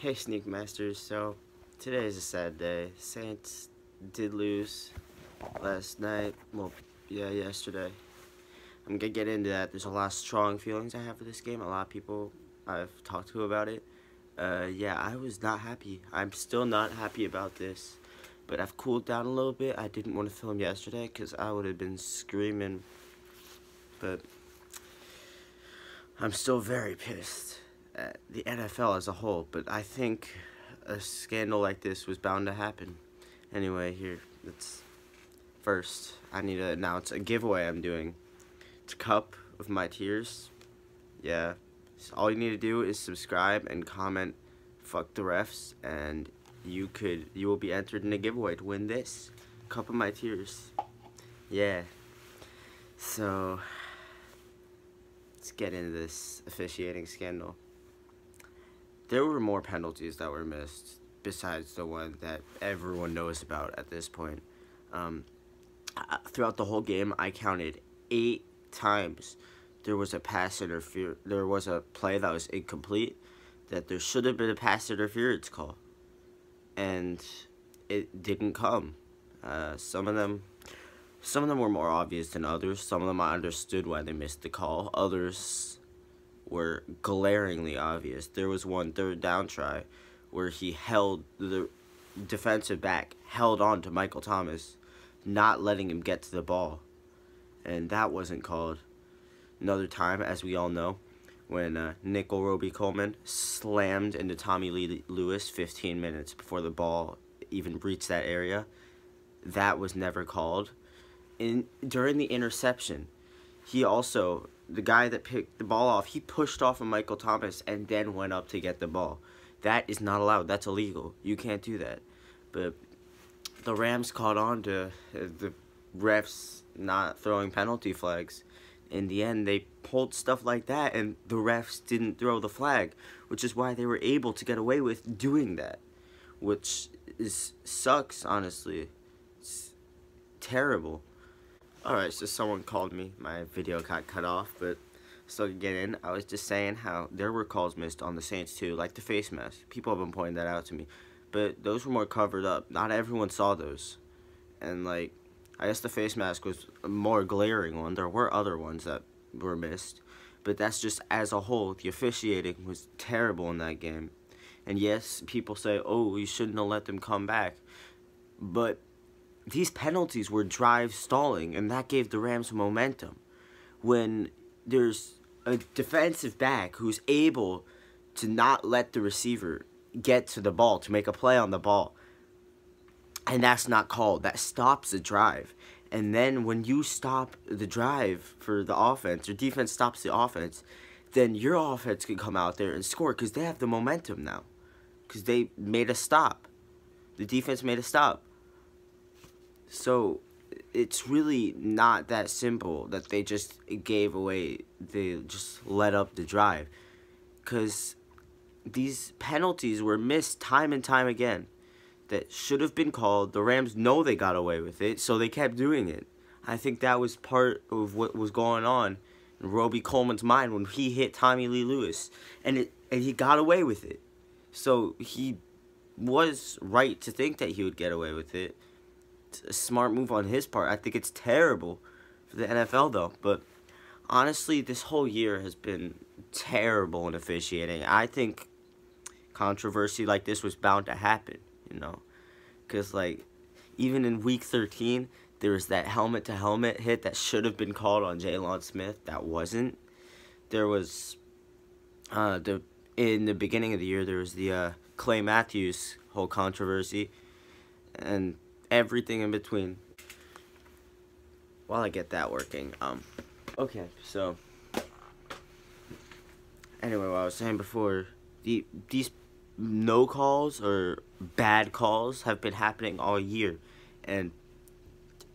Hey Sneak Masters, so today is a sad day. Saints did lose last night, well, yeah, yesterday. I'm gonna get into that. There's a lot of strong feelings I have for this game. A lot of people I've talked to about it. Yeah, I was not happy. I'm still not happy about this, but I've cooled down a little bit. I didn't want to film yesterday because I would have been screaming, but I'm still very pissed at the NFL as a whole, but I think a scandal like this was bound to happen. Anyway, first, I need to announce a giveaway I'm doing. It's a cup of my tears. Yeah, so all you need to do is subscribe and comment "fuck the refs," and you will be entered in a giveaway to win this cup of my tears. Yeah. So let's get into this officiating scandal. There were more penalties that were missed besides the one that everyone knows about at this point. Throughout the whole game, I counted 8 times there was a pass interference. There was a play that was incomplete, that there should have been a pass interference call, and it didn't come. Some of them were more obvious than others. Some of them I understood why they missed the call. Others were glaringly obvious. There was one third down try where the defensive back held on to Michael Thomas, not letting him get to the ball, and that wasn't called. Another time, as we all know, when nickel Roby Coleman slammed into Tommy Lee Lewis 15 minutes before the ball even reached that area, that was never called. During the interception, the guy that picked the ball off, he pushed off of Michael Thomas and then went up to get the ball. That is not allowed. That's illegal. You can't do that. But the Rams caught on to the refs not throwing penalty flags. In the end, they pulled stuff like that, and the refs didn't throw the flag, which is why they were able to get away with doing that, which sucks, honestly. It's terrible. Alright, so someone called me. My video got cut off, but still to get in. I was just saying how there were calls missed on the Saints too, like the face mask. People have been pointing that out to me. But those were more covered up. Not everyone saw those. And like, I guess the face mask was a more glaring one. There were other ones that were missed. But that's just as a whole, the officiating was terrible in that game. And yes, people say, oh, you shouldn't have let them come back. But these penalties were drive stalling, and that gave the Rams momentum. When there's a defensive back who's able to not let the receiver get to the ball, to make a play on the ball, and that's not called, that stops the drive. And then when you stop the drive for the offense, or defense stops the offense, then your offense can come out there and score, because they have the momentum now. Because they made a stop. The defense made a stop. So it's really not that simple that they just gave away, they just let up the drive. Because these penalties were missed time and time again that should have been called. The Rams know they got away with it, so they kept doing it. I think that was part of what was going on in Roby Coleman's mind when he hit Tommy Lee Lewis. And he got away with it. So he was right to think that he would get away with it. It's a smart move on his part. I think it's terrible for the NFL, though. But honestly, this whole year has been terrible in officiating. I think controversy like this was bound to happen, you know. Because, like, even in Week 13, there was that helmet-to-helmet hit that should have been called on Jalen Smith. That wasn't. There was, in the beginning of the year, there was the Clay Matthews whole controversy. And everything in between. While I get that working, okay, so anyway, what I was saying before, these no calls or bad calls have been happening all year, and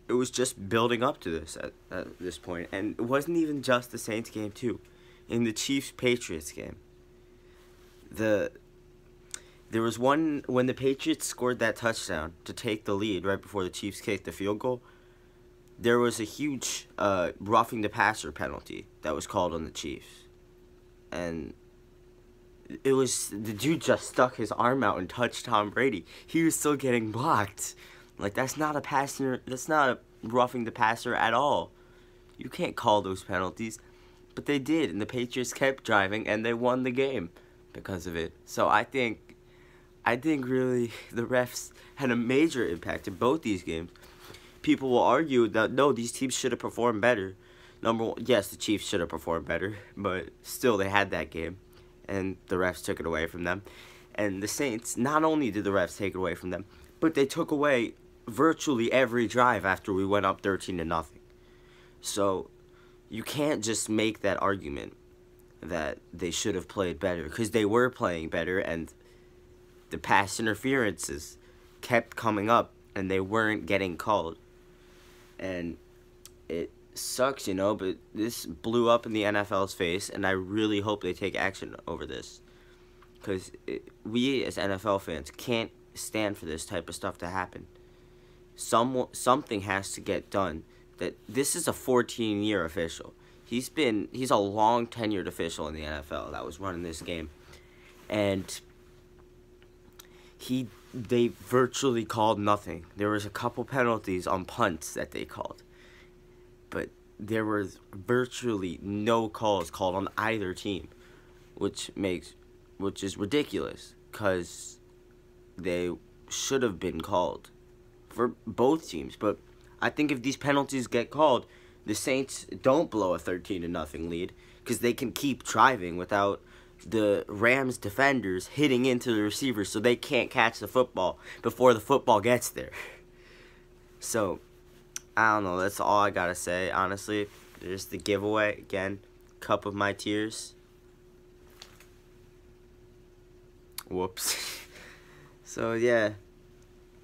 it was just building up to this at this point. And it wasn't even just the Saints game too. In the Chiefs-Patriots game, there was one when the Patriots scored that touchdown to take the lead right before the Chiefs kicked the field goal. There was a huge roughing the passer penalty that was called on the Chiefs. And it was, the dude just stuck his arm out and touched Tom Brady. He was still getting blocked. Like, that's not a passer, that's not roughing the passer at all. You can't call those penalties. But they did, and the Patriots kept driving, and they won the game because of it. So I think really the refs had a major impact in both these games. People will argue that, no, these teams should have performed better. Number one, yes, the Chiefs should have performed better, but still they had that game, and the refs took it away from them. And the Saints, not only did the refs take it away from them, but they took away virtually every drive after we went up 13-0. So you can't just make that argument that they should have played better, because they were playing better, and the pass interferences kept coming up, and they weren't getting called. And it sucks, but this blew up in the NFL's face, and I really hope they take action over this. Because we, as NFL fans, can't stand for this type of stuff to happen. Something has to get done. That this is a 14-year official. He's a long tenured official in the NFL that was running this game. And they virtually called nothing. There was a couple penalties on punts that they called. But there was virtually no calls called on either team, which is ridiculous, because they should have been called for both teams. But I think if these penalties get called, the Saints don't blow a 13-0 lead, because they can keep driving without the Rams defenders hitting into the receivers, so they can't catch the football before the football gets there. So, I don't know, that's all I gotta say, honestly. There's the giveaway, again, cup of my tears. Whoops. So, yeah,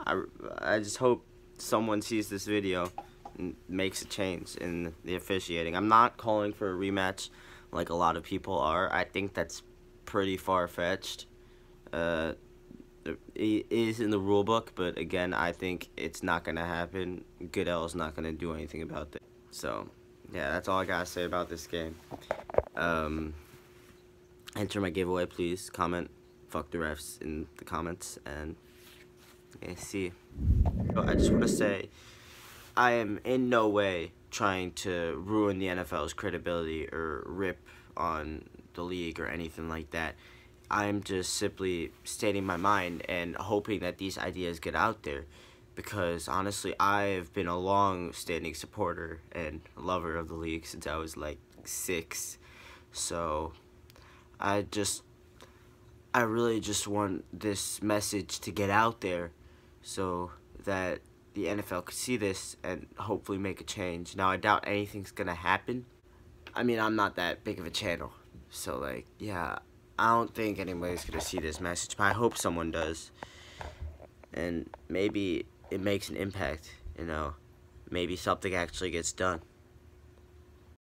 I just hope someone sees this video and makes a change in the officiating. I'm not calling for a rematch like a lot of people are. I think that's pretty far-fetched. It is in the rule book, but again, I think it's not going to happen. Goodell's not going to do anything about it. So, yeah, that's all I got to say about this game. Enter my giveaway, please. Comment, fuck the refs in the comments, and yeah, see. So I just want to say, I am in no way trying to ruin the NFL's credibility or rip on the league or anything like that. I'm just simply stating my mind and hoping that these ideas get out there, because honestly, I've been a long-standing supporter and lover of the league since I was like 6. So I really just want this message to get out there so that the NFL could see this and hopefully make a change. Now, I doubt anything's gonna happen. I mean, I'm not that big of a channel, so like, yeah, I don't think anybody's gonna see this message, but I hope someone does. And maybe it makes an impact, maybe something actually gets done.